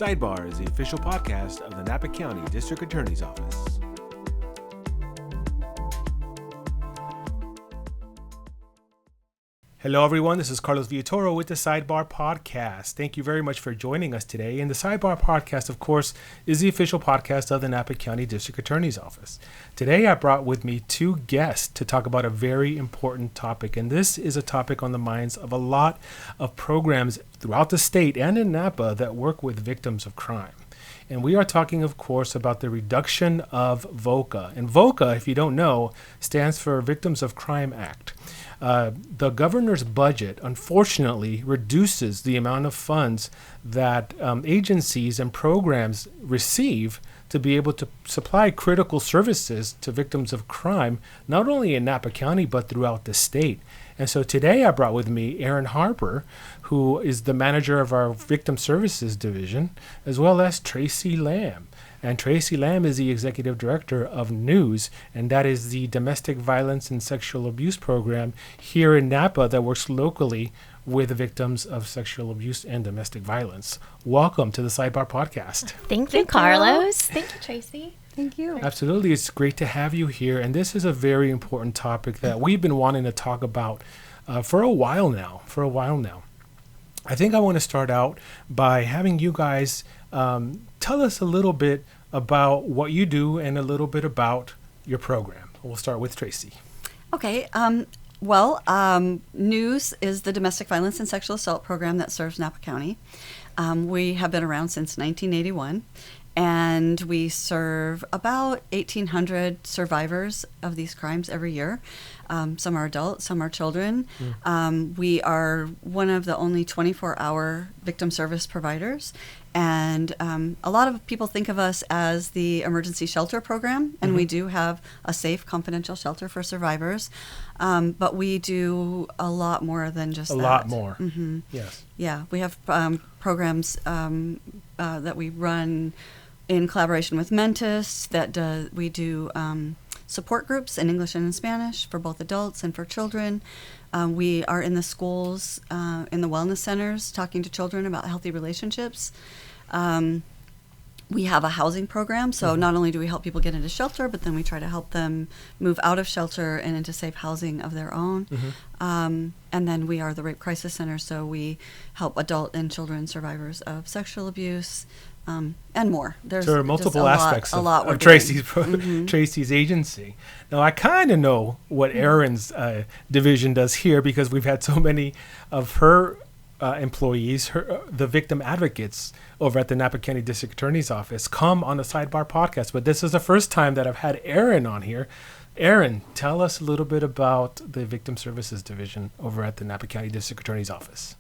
Sidebar is the official podcast of the Napa County District Attorney's Office. Hello, everyone. This is Carlos Villatoro with the Sidebar Podcast. Thank you very much for joining us today. And the Sidebar Podcast, of course, is the official podcast of the Napa County District Attorney's Office. Today, I brought with me two guests to talk about a very important topic. And this is a topic on the minds of a lot of programs throughout the state and in Napa that work with victims of crime. And we are talking, of course, about the reduction of VOCA. And VOCA, if you don't know, stands for Victims of Crime Act. The governor's budget, unfortunately, reduces the amount of funds that agencies and programs receive to be able to supply critical services to victims of crime, not only in Napa County, but throughout the state. And so today I brought with me Erin Harper, who is the manager of our Victim Services Division, as well as Tracy Lamb. And Tracy Lamb is the executive director of NEWS, and that is the domestic violence and sexual abuse program here in Napa that works locally with victims of sexual abuse and domestic violence. Welcome to the Sidebar Podcast. Thank you, Carlos. Thank you, Tracy. Thank you. Absolutely. It's great to have you here. And this is a very important topic that we've been wanting to talk about for a while now. I think I want to start out by having you guys tell us a little bit about what you do and a little bit about your program. We'll start with Tracy. Okay. NEWS is the domestic violence and sexual assault program that serves Napa County. We have been around since 1981, and we serve about 1,800 survivors of these crimes every year. Some are adults, some are children. We are one of the only 24-hour victim service providers. And a lot of people think of us as the emergency shelter program, and we do have a safe, confidential shelter for survivors. But we do a lot more than just that. A lot more. Mm-hmm. Yes. Yeah, we have programs that we run in collaboration with Mentis. We do support groups in English and in Spanish for both adults and for children. We are in the schools, in the wellness centers, talking to children about healthy relationships. We have a housing program, so not only do we help people get into shelter, but then we try to help them move out of shelter and into safe housing of their own. And then we are the Rape Crisis Center, so we help adult and children survivors of sexual abuse, and more. There are multiple aspects of Tracy's agency. Now, I kind of know what Erin's division does here because we've had so many of her employees, the victim advocates over at the Napa County District Attorney's Office, come on the Sidebar Podcast. But this is the first time that I've had Erin on here. Erin, tell us a little bit about the Victim Services Division over at the Napa County District Attorney's Office.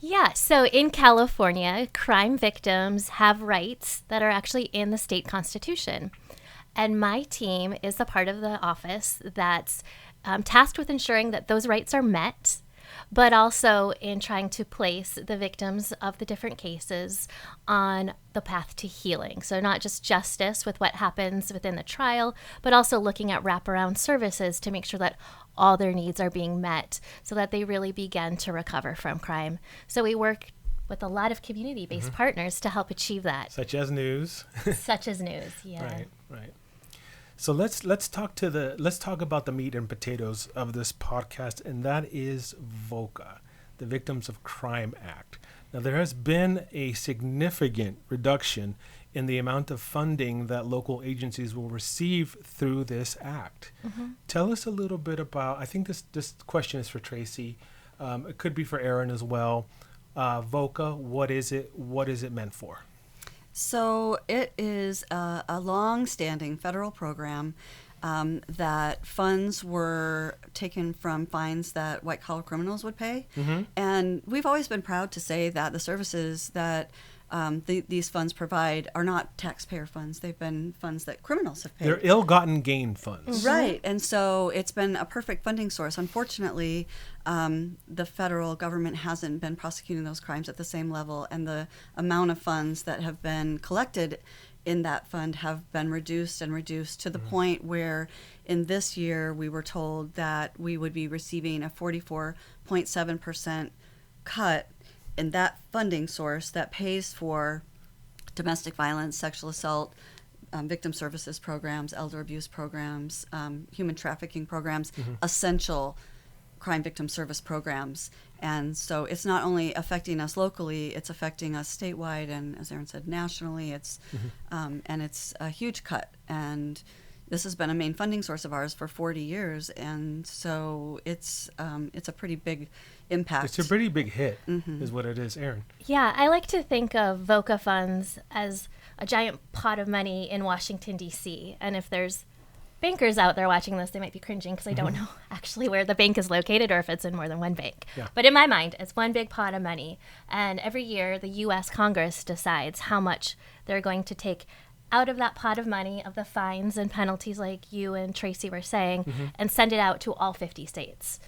Yeah, so in California, crime victims have rights that are actually in the state constitution. And my team is a part of the office that's tasked with ensuring that those rights are met, but also in trying to place the victims of the different cases on the path to healing. So not just justice with what happens within the trial, but also looking at wraparound services to make sure that all their needs are being met so that they really begin to recover from crime. So we work with a lot of community-based partners to help achieve that. Such as NEWS. Such as NEWS, yeah. Right. So let's talk about the meat and potatoes of this podcast, and that is VOCA, the Victims of Crime Act. Now, there has been a significant reduction in the amount of funding that local agencies will receive through this act. Tell us a little bit about, I think this question is for Tracy. It could be for Erin as well. VOCA, what is it? What is it meant for? So it is a long-standing federal program that funds were taken from fines that white-collar criminals would pay. And we've always been proud to say that the services that these funds provide are not taxpayer funds. They've been funds that criminals have paid. They're ill-gotten gain funds. Right. And so it's been a perfect funding source. Unfortunately, the federal government hasn't been prosecuting those crimes at the same level, and the amount of funds that have been collected in that fund have been reduced to the point where in this year we were told that we would be receiving a 44.7% cut in that funding source that pays for domestic violence, sexual assault, victim services programs, elder abuse programs, human trafficking programs, essential crime victim service programs. And so it's not only affecting us locally, it's affecting us statewide, and as Erin said, nationally. It's and it's a huge cut. And this has been a main funding source of ours for 40 years, and so it's a pretty big impact. It's a pretty big hit, is what it is, Erin. Yeah, I like to think of VOCA funds as a giant pot of money in Washington, D.C. And if there's bankers out there watching this, they might be cringing because I don't know actually where the bank is located or if it's in more than one bank. Yeah. But in my mind, it's one big pot of money. And every year, the U.S. Congress decides how much they're going to take out of that pot of money of the fines and penalties like you and Tracy were saying and send it out to all 50 states.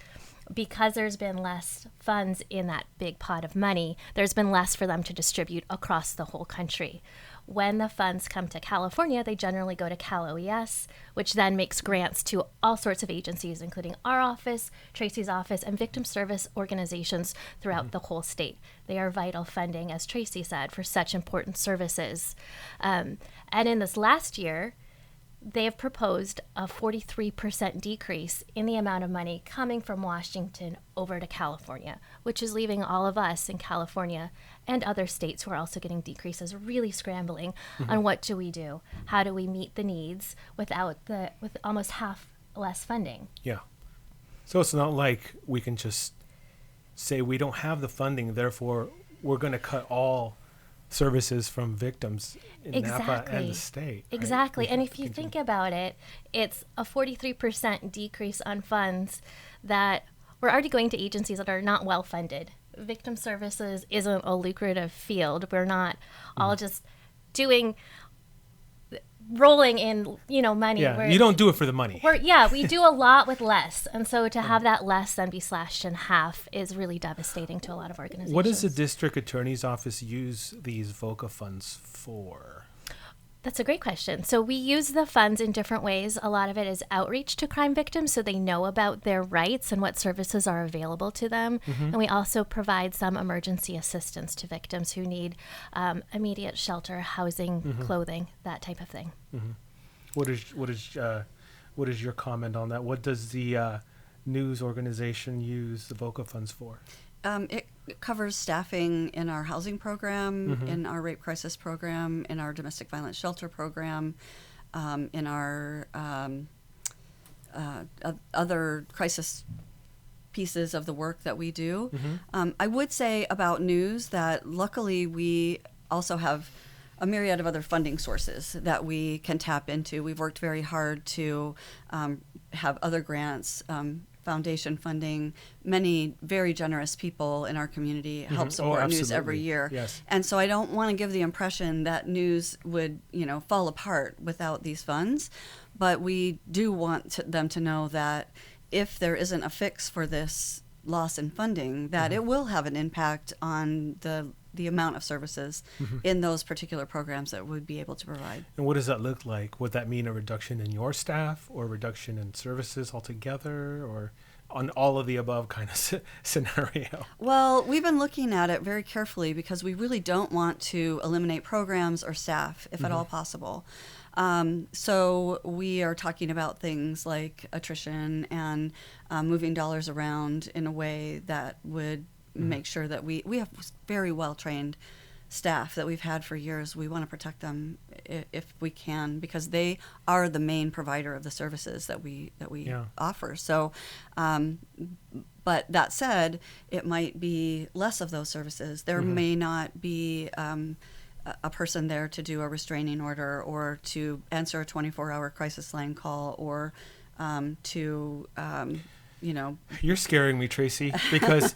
Because there's been less funds in that big pot of money, there's been less for them to distribute across the whole country. When the funds come to California, they generally go to Cal OES, which then makes grants to all sorts of agencies, including our office, Tracy's office, and victim service organizations throughout the whole state. They are vital funding, as Tracy said, for such important services. And in this last year, they have proposed a 43% decrease in the amount of money coming from Washington over to California, which is leaving all of us in California and other states who are also getting decreases really scrambling on what do we do? How do we meet the needs with almost half less funding? Yeah. So it's not like we can just say we don't have the funding, therefore we're going to cut all services from victims in Napa and the state. Right? Exactly. And if you think about it, it's a 43% decrease on funds that we're already going to agencies that are not well funded. Victim services isn't a lucrative field. We're not all just rolling in, money. Yeah, you don't do it for the money. We do a lot with less. And so to have that less then be slashed in half is really devastating to a lot of organizations. What does the district attorney's office use these VOCA funds for? That's a great question. So we use the funds in different ways. A lot of it is outreach to crime victims so they know about their rights and what services are available to them. And we also provide some emergency assistance to victims who need immediate shelter, housing, clothing, that type of thing. What is your comment on that? What does the news organization use the VOCA funds for? It covers staffing in our housing program, in our rape crisis program, in our domestic violence shelter program, in our other crisis pieces of the work that we do. I would say about news that luckily we also have a myriad of other funding sources that we can tap into. We've worked very hard to have other grants, foundation funding. Many very generous people in our community help support news every year. Yes. And so I don't want to give the impression that news would, fall apart without these funds, but we do want them to know that if there isn't a fix for this loss in funding, that it will have an impact on the amount of services in those particular programs that we'd be able to provide. And what does that look like? Would that mean a reduction in your staff or a reduction in services altogether, or on all of the above kind of scenario? Well, we've been looking at it very carefully because we really don't want to eliminate programs or staff if at all possible. So we are talking about things like attrition and moving dollars around in a way that would make sure that we have very well-trained staff that we've had for years. We want to protect them if we can, because they are the main provider of the services that we offer. So, but that said, it might be less of those services. There may not be a person there to do a restraining order or to answer a 24-hour crisis line call or You're scaring me, Tracy, because,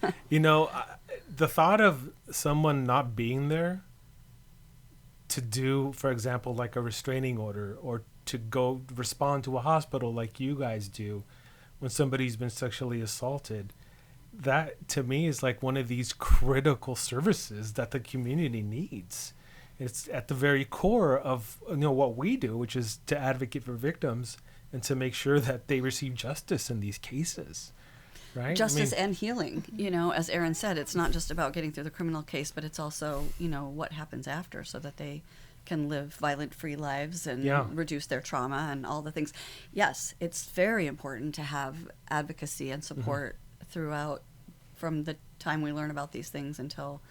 the thought of someone not being there to do, for example, like a restraining order or to go respond to a hospital like you guys do when somebody's been sexually assaulted, that to me is like one of these critical services that the community needs. It's at the very core of what we do, which is to advocate for victims and to make sure that they receive justice in these cases. right? Justice and healing. As Erin said, it's not just about getting through the criminal case, but it's also, what happens after so that they can live violent-free lives and reduce their trauma and all the things. Yes, it's very important to have advocacy and support throughout, from the time we learn about these things until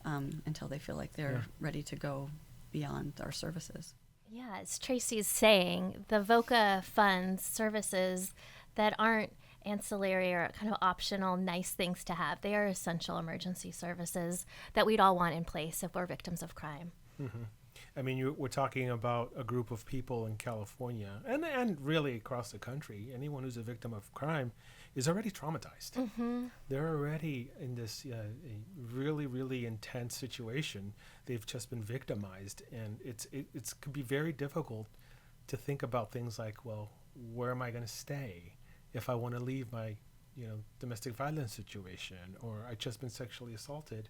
they feel like they're ready to go beyond our services. Yeah, as Tracy's saying, the VOCA funds services that aren't ancillary or kind of optional, nice things to have. They are essential emergency services that we'd all want in place if we're victims of crime. Mm-hmm. I mean, we're talking about a group of people in California and really across the country. Anyone who's a victim of crime is already traumatized. Mm-hmm. They're already in this a really, really intense situation. They've just been victimized, and it could be very difficult to think about things like, well, where am I going to stay if I want to leave my, domestic violence situation, or I've just been sexually assaulted.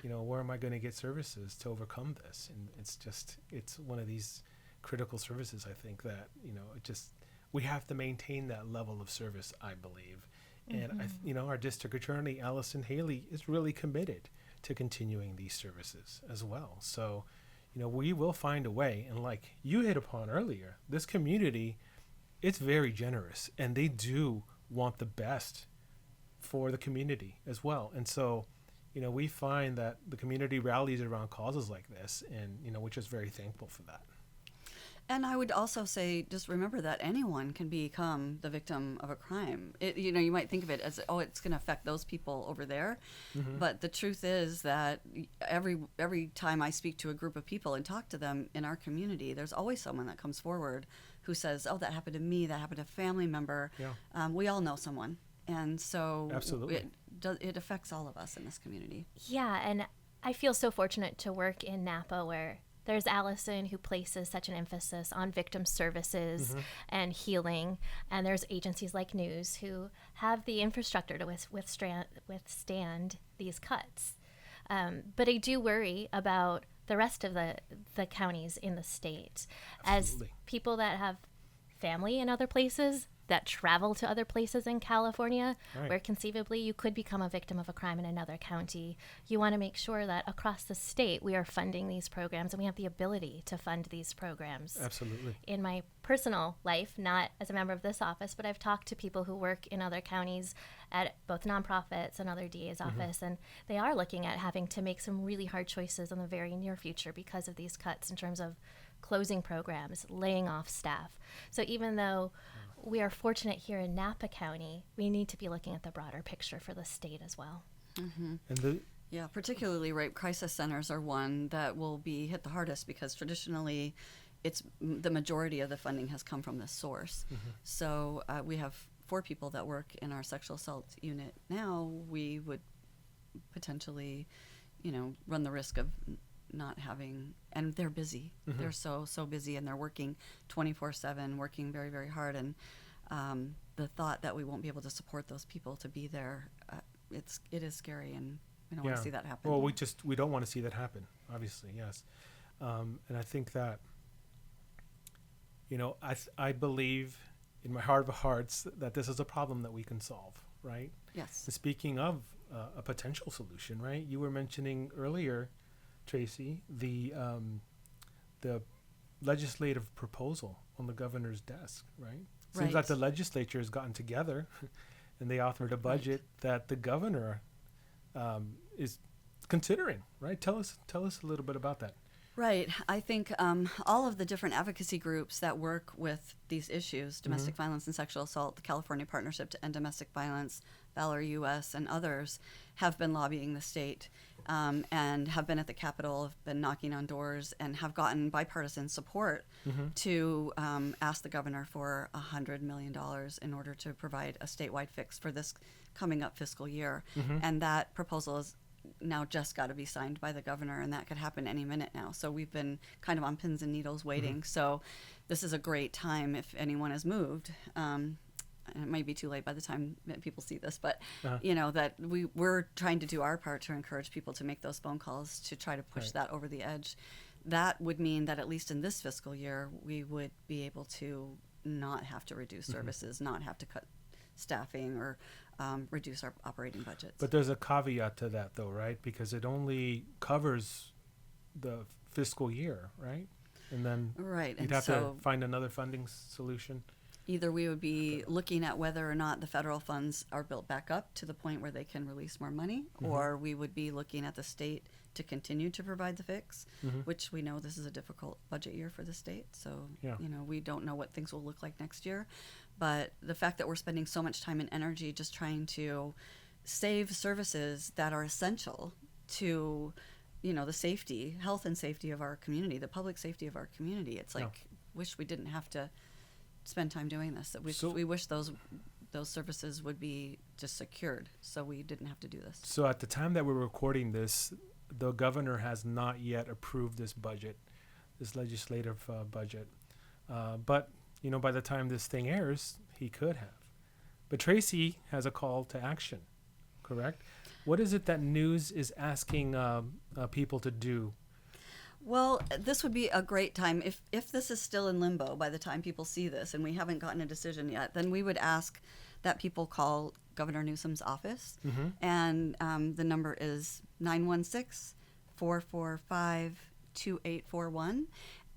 Where am I going to get services to overcome this? And it's one of these critical services, I think, that, we have to maintain that level of service, I believe. Mm-hmm. And, our district attorney, Allison Haley, is really committed to continuing these services as well. So, we will find a way. And like you hit upon earlier, this community, it's very generous, and they do want the best for the community as well. And so, we find that the community rallies around causes like this, and, we're just very thankful for that. And I would also say, just remember that anyone can become the victim of a crime. You might think of it as, it's going to affect those people over there. Mm-hmm. But the truth is that every time I speak to a group of people and talk to them in our community, there's always someone that comes forward who says, that happened to me, that happened to a family member. Yeah. We all know someone. And so absolutely, it affects all of us in this community. Yeah, and I feel so fortunate to work in Napa, where there's Allison, who places such an emphasis on victim services mm-hmm. and healing, and there's agencies like News who have the infrastructure to withstand these cuts. But I do worry about the rest of the counties in the state. Absolutely. As people that have family in other places, that travel to other places in California, right, where conceivably you could become a victim of a crime in another county. You want to make sure that across the state we are funding these programs, and we have the ability to fund these programs. Absolutely. In my personal life, not as a member of this office, but I've talked to people who work in other counties at both nonprofits and other DA's mm-hmm. office, and they are looking at having to make some really hard choices in the very near future because of these cuts in terms of closing programs, laying off staff. So even though we are fortunate here in Napa County, we need to be looking at the broader picture for the state as well. Mm-hmm. Yeah, particularly rape crisis centers are one that will be hit the hardest because traditionally it's the majority of the funding has come from this source. Mm-hmm. So we have 4 people that work in our sexual assault unit now. We would potentially, run the risk of not having, and they're busy. Mm-hmm. They're so busy, and they're working 24/7, working very, very hard. And the thought that we won't be able to support those people to be there, it is scary, and we don't want to see that happen. Well, we don't want to see that happen, obviously, yes. And I think that, I believe in my heart of hearts that this is a problem that we can solve, right? Yes. And speaking of a potential solution, right? You were mentioning earlier, Tracy, the legislative proposal on the governor's desk, right? Seems like the legislature has gotten together and they authored a budget that the governor is considering, right? Tell us a little bit about that. Right. I think all of the different advocacy groups that work with these issues, domestic mm-hmm. violence and sexual assault, the California Partnership to End Domestic Violence, Valor US, and others, have been lobbying the state and have been at the Capitol, have been knocking on doors, and have gotten bipartisan support mm-hmm. to ask the governor for $100 million in order to provide a statewide fix for this coming up fiscal year. Mm-hmm. And that proposal is now just got to be signed by the governor, and that could happen any minute now. So we've been kind of on pins and needles waiting. Mm-hmm. So this is a great time if anyone has moved. And it might be too late by the time that people see this, but that we're trying to do our part to encourage people to make those phone calls to try to push that over the edge. That would mean that at least in this fiscal year, we would be able to not have to reduce services, mm-hmm. not have to cut staffing or reduce our operating budgets. But there's a caveat to that, though, right? Because it only covers the fiscal year, right? And then Right. you'd And have so to find another funding solution. either we would be looking at whether or not the federal funds are built back up to the point where they can release more money, or we would be looking at the state to continue to provide the fix, which we know this is a difficult budget year for the state. So, Yeah. we don't know what things will look like next year. But the fact that we're spending so much time and energy just trying to save services that are essential to, the safety, health and safety of our community, the public safety of our community, it's like, wish we didn't have to spend time doing this. That we wish those services would be just secured, so we didn't have to do this. So at the time that we're recording this, the governor has not yet approved this budget, this legislative budget. But, by the time this thing airs, he could have. But Tracy has a call to action, correct? What is it that news is asking people to do? Well, this would be a great time. If this is still in limbo by the time people see this and we haven't gotten a decision yet, then we would ask that people call Governor Newsom's office. And the number is 916-445-2841.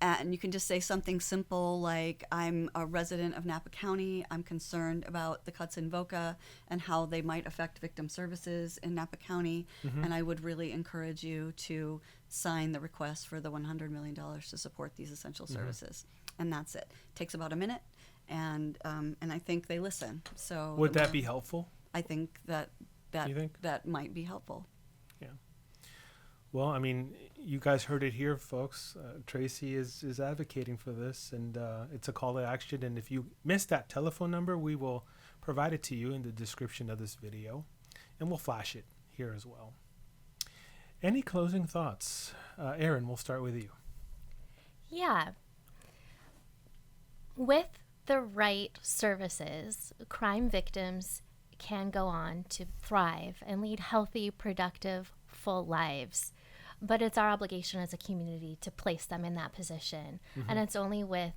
And you can just say something simple like, I'm a resident of Napa County. I'm concerned about the cuts in VOCA and how they might affect victim services in Napa County. And I would really encourage you to sign the request for the $100 million to support these essential services. And that's it. Takes about a minute. And I think they listen. So Would that be helpful? I think that You think? that might be helpful. Yeah. Well, I mean, you guys heard it here, folks. Tracy is advocating for this, and it's a call to action. And if you missed that telephone number, we will provide it to you in the description of this video, and we'll flash it here as well. Any closing thoughts? Erin, we'll start with you. Yeah. With the right services, crime victims can go on to thrive and lead healthy, productive, full lives. But it's our obligation as a community to place them in that position. And it's only with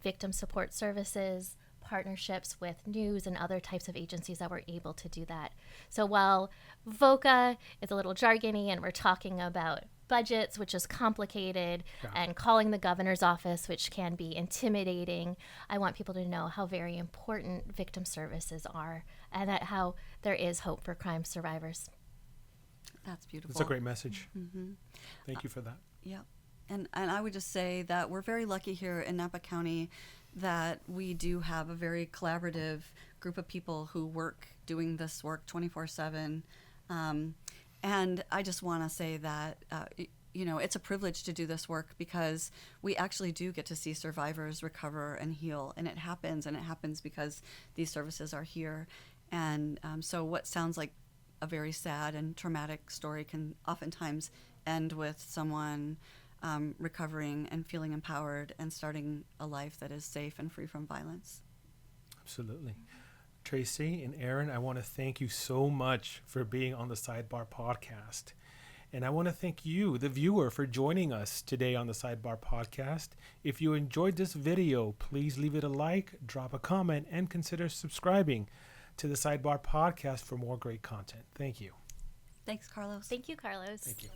victim support services, partnerships with news and other types of agencies that we're able to do that. So while VOCA is a little jargony and we're talking about budgets, which is complicated, and calling the governor's office, which can be intimidating, I want people to know how very important victim services are and that how there is hope for crime survivors. That's beautiful. That's a great message. Thank you for that. Yeah. And I would just say that we're very lucky here in Napa County that we do have a very collaborative group of people who work doing this work 24/7. And I just want to say that, it's a privilege to do this work because we actually do get to see survivors recover and heal. And it happens because these services are here. And so what sounds like a very sad and traumatic story can oftentimes end with someone recovering and feeling empowered and starting a life that is safe and free from violence. Absolutely. Tracy and Erin, I want to thank you so much for being on the Sidebar podcast. And I want to thank you, the viewer, for joining us today on the Sidebar podcast. If you enjoyed this video, please leave it a like, drop a comment, and consider subscribing to the Sidebar podcast for more great content. Thank you. Thanks, Carlos. Thank you, Carlos. Thank you.